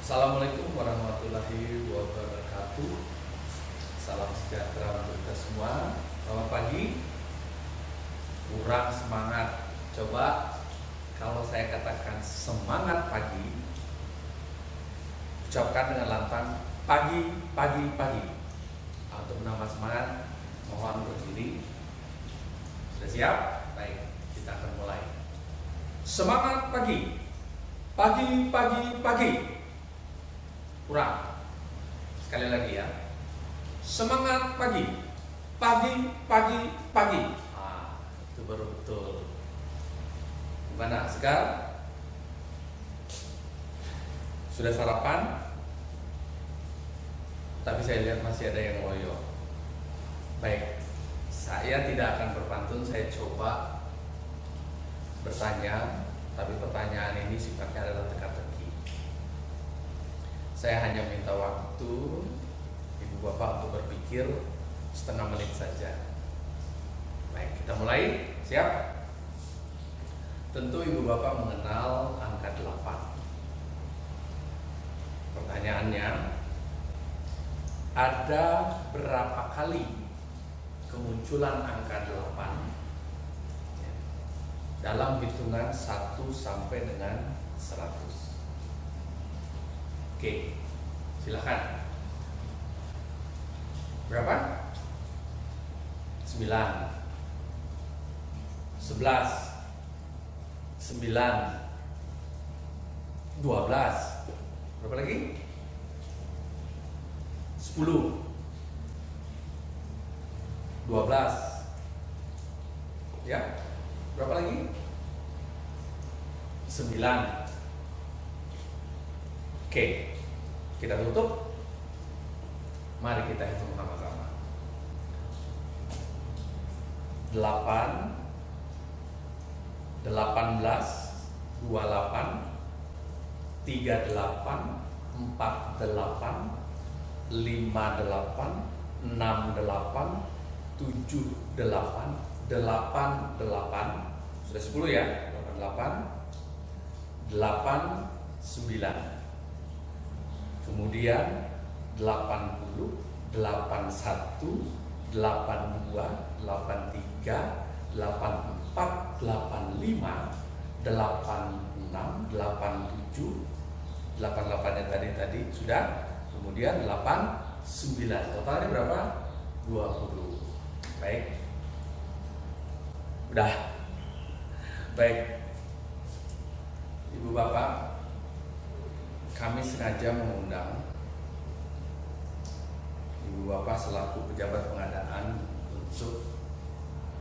Assalamualaikum warahmatullahi wabarakatuh. Salam sejahtera untuk kita semua. Selamat pagi. Kurang semangat. Coba kalau saya katakan semangat pagi, ucapkan dengan lantang pagi, pagi, pagi. Untuk menambah semangat, mohon berdiri. Sudah siap? Baik, kita akan mulai. Semangat pagi. Pagi, pagi, pagi. Kurang. Sekali lagi ya. Semangat pagi. Pagi, pagi, pagi. Itu baru betul. Gimana, segar? Sudah sarapan? Tapi saya lihat masih ada yang loyo. Baik, saya tidak akan berpantun. Saya coba bertanya, tapi pertanyaan ini sifatnya adalah teka-teki. Saya hanya minta waktu Ibu Bapak untuk berpikir setengah menit saja. Baik, kita mulai. Siap? Tentu Ibu Bapak mengenal angka 8. Pertanyaannya, ada berapa kali kemunculan angka 8 dalam hitungan 1 sampai dengan 100? Oke, silakan. Berapa? 9, 11, 9, 12. Berapa lagi? 10, 12. Ya, berapa lagi? 9. Oke, kita tutup. Mari kita hitung sama-sama. 8, 18, 28, 38, 48, 58, 68, 78, 88. Sudah 10 ya? 88, 89. Kemudian 80, 81, 82, 83, 84, 85, 86, 87, 88-nya tadi sudah. Kemudian 89. Totalnya berapa? 20. Baik. Udah. Baik. Ibu Bapak, kami sengaja mengundang Ibu Bapak selaku pejabat pengadaan untuk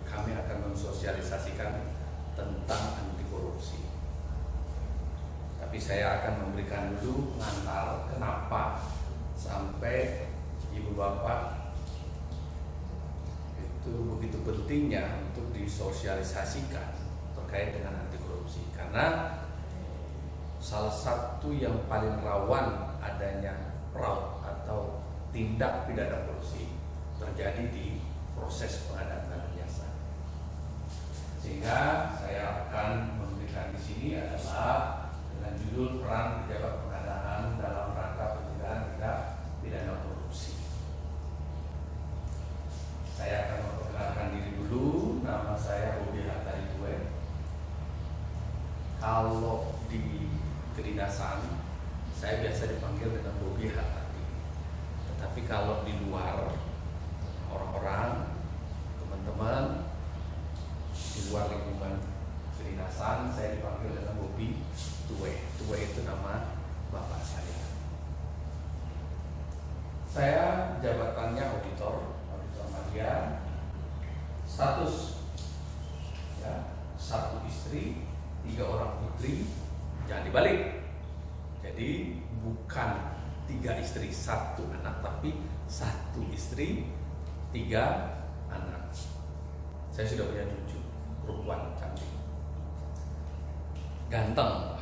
kami akan mensosialisasikan tentang anti korupsi. Tapi saya akan memberikan dulu pengantar kenapa sampai Ibu Bapak itu begitu pentingnya untuk disosialisasikan terkait dengan anti korupsi. Karena salah satu yang paling rawan adanya fraud atau tindak pidana korupsi terjadi di proses pengadaan barang jasa. Sehingga saya akan memberikan di sini adalah dengan judul peran pejabat pengadaan dalam rangka pencegahan tindak pidana korupsi. Saya akan memperkenalkan diri dulu. Nama saya Bobi Hartaritue. Kalau di kedinasan saya biasa dipanggil dengan Bobi Hartati. Tetapi kalau di luar, orang-orang, teman-teman di luar lingkungan kedinasan, saya dipanggil dengan Bobi Tue. Tue itu nama bapak saya. Saya jabatannya auditor media. Status ya, 1 istri, 3 orang putri. Jangan dibalik. Jadi bukan 3 istri 1 anak, tapi 1 istri 3 anak. Saya sudah punya cucu, perempuan cantik, ganteng.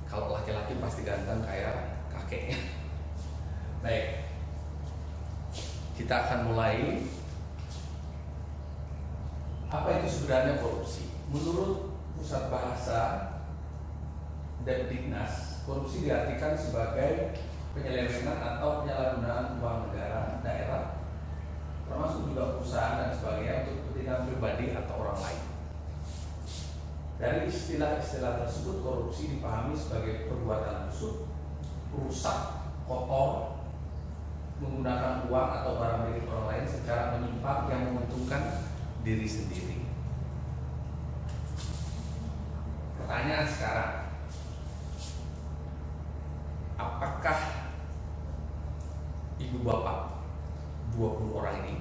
Kalau laki-laki pasti ganteng kayak kakeknya. Baik, kita akan mulai. Apa itu sebenarnya korupsi? Menurut Pusat Bahasa Depdiknas, korupsi diartikan sebagai penyelewengan atau penyalahgunaan uang negara, daerah, termasuk juga perusahaan dan sebagainya untuk kepentingan pribadi atau orang lain. Dari istilah-istilah tersebut, korupsi dipahami sebagai perbuatan busuk, rusak, kotor, menggunakan uang atau barang milik orang lain secara menyimpang yang menguntungkan diri sendiri. Pertanyaan sekarang, apakah ibu bapak 20 orang ini,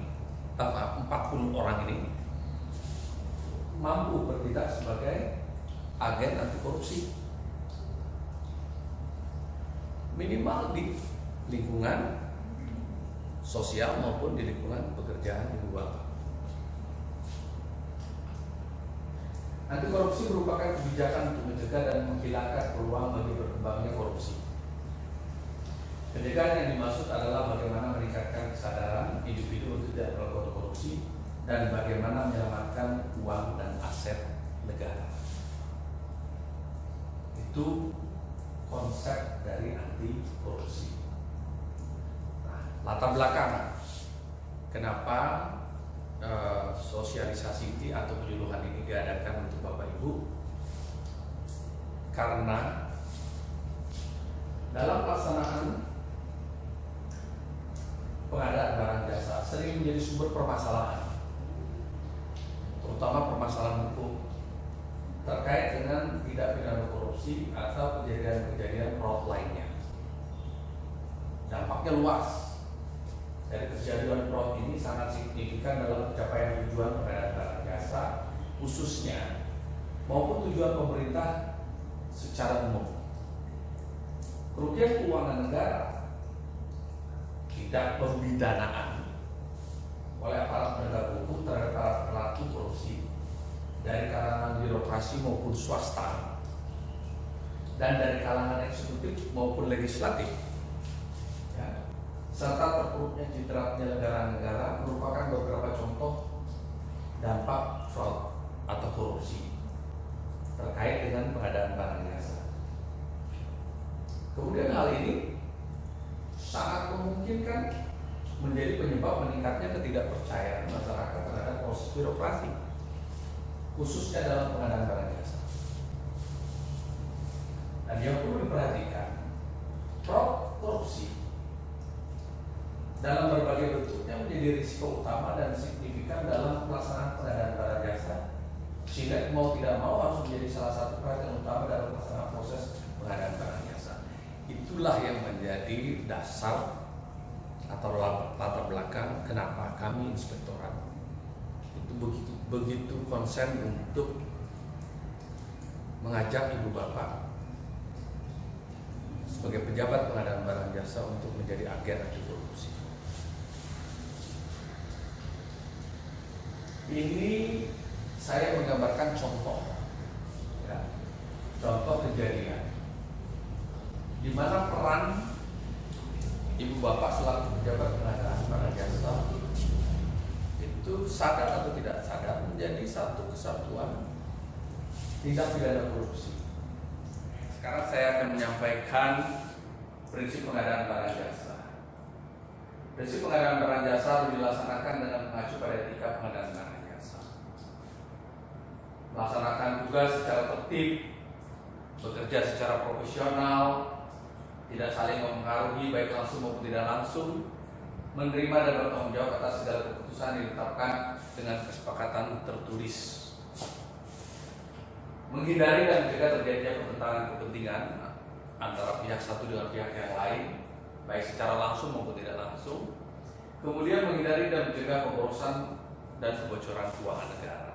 40 orang ini mampu bertindak sebagai agen anti korupsi? Minimal di lingkungan sosial maupun di lingkungan pekerjaan ibu bapak. Anti korupsi merupakan kebijakan untuk mencegah dan menghilangkan peluang bagi berkembangnya korupsi. Pencegahan yang dimaksud adalah bagaimana meningkatkan kesadaran individu untuk tidak melakukan korupsi dan bagaimana menyelamatkan uang dan aset negara. Itu konsep dari anti korupsi. Nah, latar belakang kenapa sosialisasi ini atau penyuluhan ini diadakan untuk Bapak Ibu, karena dalam pelaksanaan pengadaan barang jasa sering menjadi sumber permasalahan, terutama permasalahan hukum terkait dengan tindak pidana korupsi atau kejadian-kejadian fraud lainnya. Dampaknya luas. Dari kejadian fraud ini sangat signifikan dalam pencapaian tujuan pengadaan barang jasa khususnya maupun tujuan pemerintah secara umum. Kerugian keuangan negara, tidak pemidanaan oleh aparat penegak hukum terhadap para pelaku korupsi dari kalangan birokrasi maupun swasta dan dari kalangan eksekutif maupun legislatif, ya, serta terpuruknya citra penyelenggara negara merupakan beberapa contoh dampak fraud atau korupsi terkait dengan pengadaan barang jasa. Kemudian hal ini sangat memungkinkan menjadi penyebab meningkatnya ketidakpercayaan masyarakat terhadap proses birokrasi, khususnya dalam pengadaan barang jasa. Dan yang perlu diperhatikan, fraud korupsi dalam berbagai bentuknya menjadi risiko utama dan signifikan dalam pelaksanaan pengadaan barang jasa, sehingga mau tidak mau harus menjadi salah satu perhatian utama dalam pelaksanaan proses pengadaan barang jasa. Itulah yang menjadi dasar atau latar belakang kenapa kami inspektorat itu begitu konsen untuk mengajak ibu bapak sebagai pejabat pengadaan barang jasa untuk menjadi agen anti korupsi. Ini saya menggambarkan contoh, ya, contoh kejadian di mana peran ibu bapak selaku pejabat pengadaan barang jasa itu sadar atau tidak sadar menjadi satu kesatuan tindak pidana korupsi. Sekarang saya akan menyampaikan prinsip pengadaan barang jasa. Prinsip pengadaan barang jasa harus dilaksanakan dengan mengacu pada etika pengadaan barang jasa. Melaksanakan tugas secara tertib, bekerja secara profesional, tidak saling mempengaruhi baik langsung maupun tidak langsung, menerima dan bertanggung jawab atas segala keputusan ditetapkan dengan kesepakatan tertulis, menghindari dan mencegah terjadinya pertentangan kepentingan antara pihak satu dengan pihak yang lain, baik secara langsung maupun tidak langsung. Kemudian menghindari dan mencegah pemborosan dan kebocoran keuangan negara.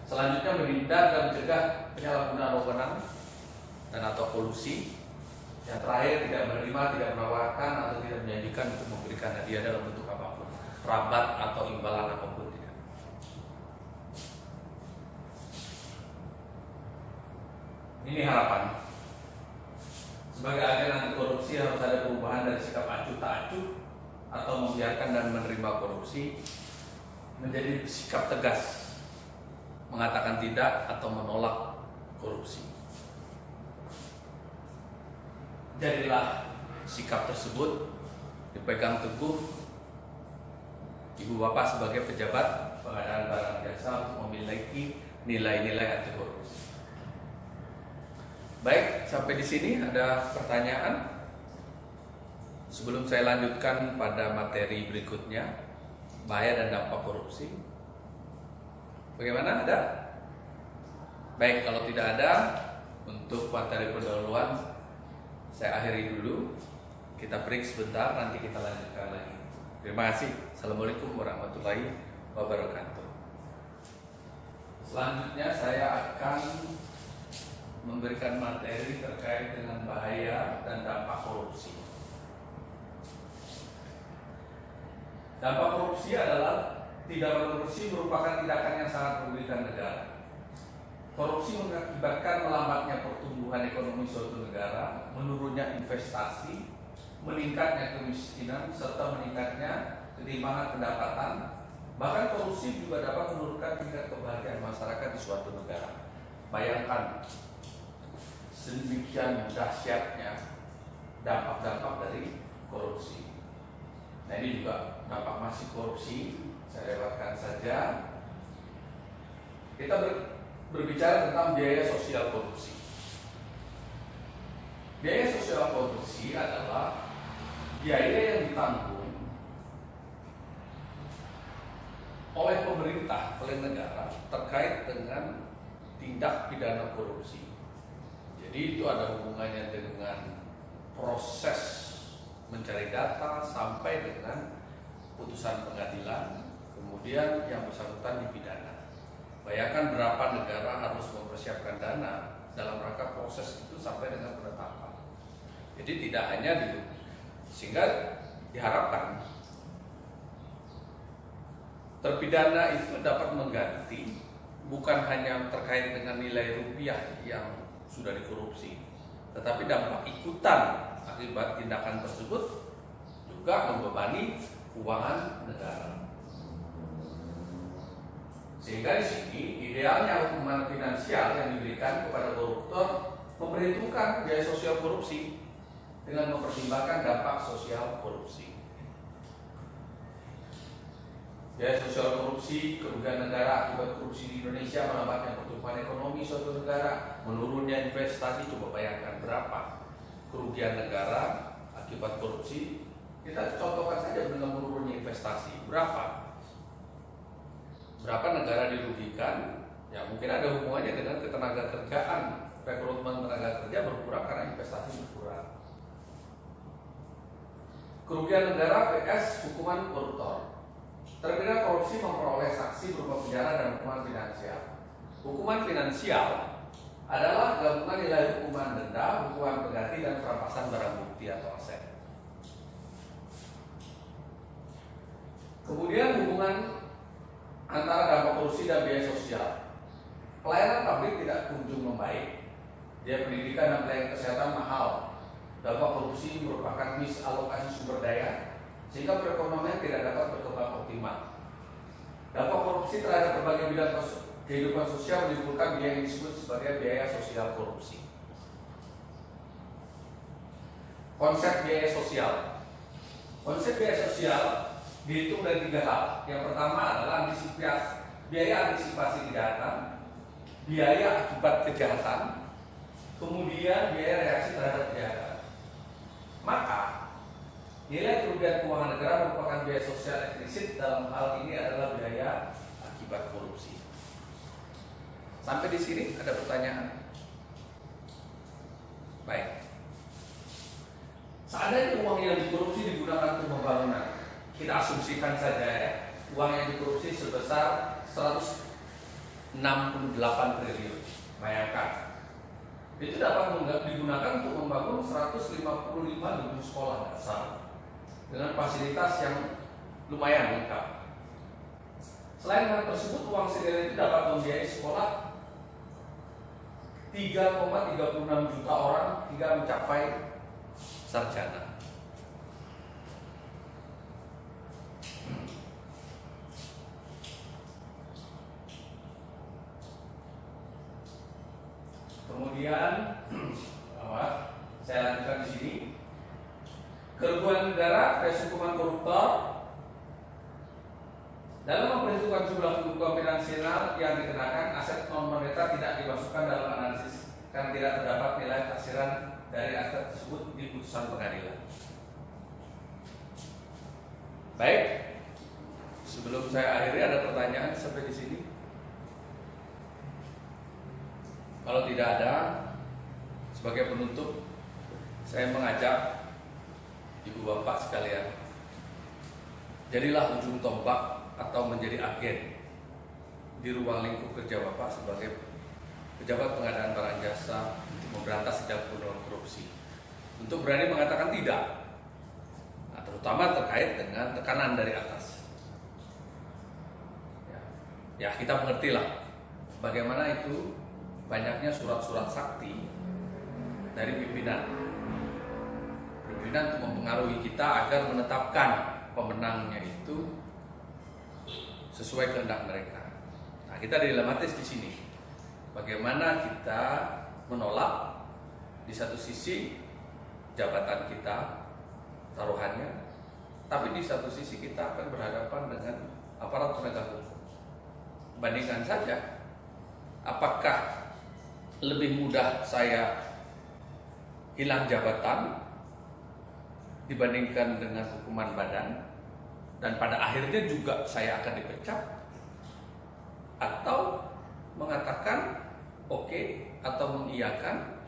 Selanjutnya menindak dan mencegah penyalahgunaan wewenang dan atau kolusi. Yang terakhir, tidak menerima, tidak menawarkan atau tidak menjanjikan untuk memberikan hadiah dalam bentuk apapun, rabat atau imbalan apapun tidak. Ini harapan. Sebagai agen anti korupsi harus ada perubahan dari sikap acuh tak acuh atau membiarkan dan menerima korupsi menjadi sikap tegas, mengatakan tidak atau menolak korupsi. jadilah sikap tersebut dipegang teguh Ibu Bapak sebagai pejabat pengadaan barang jasa untuk memiliki nilai-nilai anti korupsi. Baik, sampai di sini ada pertanyaan? Sebelum saya lanjutkan pada materi berikutnya, bahaya dan dampak korupsi. Bagaimana? Ada? Baik, kalau tidak ada, untuk materi pendahuluan saya akhiri dulu. Kita break sebentar, nanti kita lanjutkan lagi. Terima kasih. Assalamualaikum warahmatullahi wabarakatuh. Selanjutnya saya akan memberikan materi terkait dengan bahaya dan dampak korupsi. Dampak korupsi adalah tindakan korupsi merupakan tindakan yang sangat merugikan negara. Korupsi mengakibatkan melambatnya pertumbuhan ekonomi suatu negara, menurunnya investasi, meningkatnya kemiskinan, serta meningkatnya ketimpangan pendapatan. Bahkan korupsi juga dapat menurunkan tingkat kebahagiaan masyarakat di suatu negara. Bayangkan sedemikian dahsyatnya dampak-dampak dari korupsi. Nah, ini juga dampak masih korupsi, saya lewatkan saja. Kita berbicara tentang biaya sosial korupsi. Biaya sosial korupsi adalah biaya yang ditanggung oleh pemerintah, oleh negara terkait dengan tindak pidana korupsi. Jadi itu ada hubungannya dengan proses mencari data sampai dengan putusan pengadilan, kemudian yang bersangkutan dipidana. Bayangkan berapa negara harus mempersiapkan dana dalam rangka proses itu sampai dengan penetapan. Jadi tidak hanya di, sehingga diharapkan terpidana itu dapat mengganti bukan hanya terkait dengan nilai rupiah yang sudah dikorupsi, tetapi dampak ikutan akibat tindakan tersebut juga membebani keuangan negara. Sehingga di sini idealnya hukuman finansial yang diberikan kepada koruptor memperhitungkan biaya sosial korupsi dengan mempertimbangkan dampak sosial korupsi. Biaya sosial korupsi, kerugian negara akibat korupsi di Indonesia, melambatnya pertumbuhan ekonomi suatu negara, menurunnya investasi. Coba bayangkan berapa kerugian negara akibat korupsi. Kita contohkan saja dengan menurunnya investasi. Berapa negara dirugikan? Ya mungkin ada hubungannya dengan ketenaga kerjaan, rekrutmen tenaga kerja berkurang karena investasi berkurang. Kerugian negara vs hukuman koruptor. Terpidana korupsi memperoleh sanksi berupa penjara dan hukuman finansial. Hukuman finansial adalah gabungan nilai hukuman denda, hukuman pengganti, dan perampasan barang bukti atau aset. Kemudian hubungan antara dampak korupsi dan biaya sosial. Pelayanan publik tidak kunjung membaik. Biaya pendidikan dan pelayanan kesehatan mahal. Dampak korupsi merupakan misalokasi sumber daya, sehingga perekonomian tidak dapat berkembang optimal. Dampak korupsi terhadap berbagai bidang kehidupan sosial menimbulkan biaya yang disebut sebagai biaya sosial korupsi. Konsep biaya sosial. Konsep biaya sosial dihitung dari 3 hal. Yang pertama adalah biaya antisipasi kejahatan, biaya akibat kejahatan, kemudian biaya reaksi terhadap kejahatan. Maka nilai kerugian keuangan negara merupakan biaya sosial eksplisit. Dalam hal ini adalah biaya akibat korupsi. Sampai di sini ada pertanyaan? Baik. Seandainya uang yang dikorupsi digunakan untuk pembangunan, kita asumsikan saja ya, uang yang dikorupsi sebesar 168 triliun. Bayangkan, itu dapat digunakan untuk membangun 155.000 sekolah dasar dengan fasilitas yang lumayan lengkap. Selain hal tersebut, uang senilai itu dapat membiayai sekolah 3,36 juta orang hingga mencapai sarjana. Kemudian Saya lanjutkan di sini. Kerugian negara versus hukuman koruptor. Dalam memperhitungkan jumlah kerugian finansial yang dikenakan, aset non moneter tidak dimasukkan dalam analisis karena tidak terdapat nilai taksiran dari aset tersebut di putusan pengadilan. Baik, sebelum saya akhiri ada pertanyaan sampai di sini? Kalau tidak ada, sebagai penutup saya mengajak ibu bapak sekalian, jadilah ujung tombak atau menjadi agen di ruang lingkup kerja bapak sebagai pejabat pengadaan barang jasa untuk memberantas tindak pidana korupsi, untuk berani mengatakan tidak, nah, terutama terkait dengan tekanan dari atas. Ya kita mengertilah bagaimana itu banyaknya surat-surat sakti dari pimpinan untuk mempengaruhi kita agar menetapkan pemenangnya itu sesuai kehendak mereka. Nah, kita dilematis di sini. Bagaimana kita menolak di satu sisi jabatan kita, taruhannya, tapi di satu sisi kita akan berhadapan dengan aparat penegak hukum. Bandingkan saja, apakah lebih mudah saya hilang jabatan dibandingkan dengan hukuman badan, dan pada akhirnya juga saya akan dipecat, atau mengatakan oke, atau mengiyakan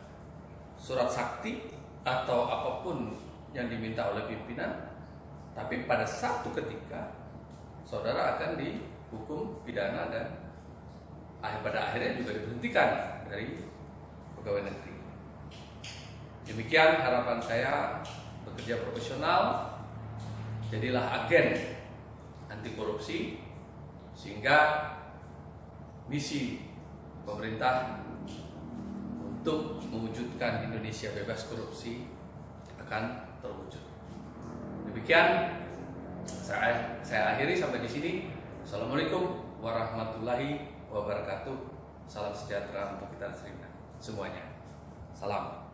surat sakti atau apapun yang diminta oleh pimpinan, tapi pada satu ketika saudara akan dihukum pidana dan pada akhirnya juga diberhentikan dari pegawai negeri. Demikian harapan saya, bekerja profesional, jadilah agen anti korupsi, sehingga misi pemerintah untuk mewujudkan Indonesia bebas korupsi akan terwujud. Demikian saya akhiri sampai di sini. Assalamualaikum warahmatullahi wabarakatuh. Salam sejahtera untuk kita semuanya. Salam.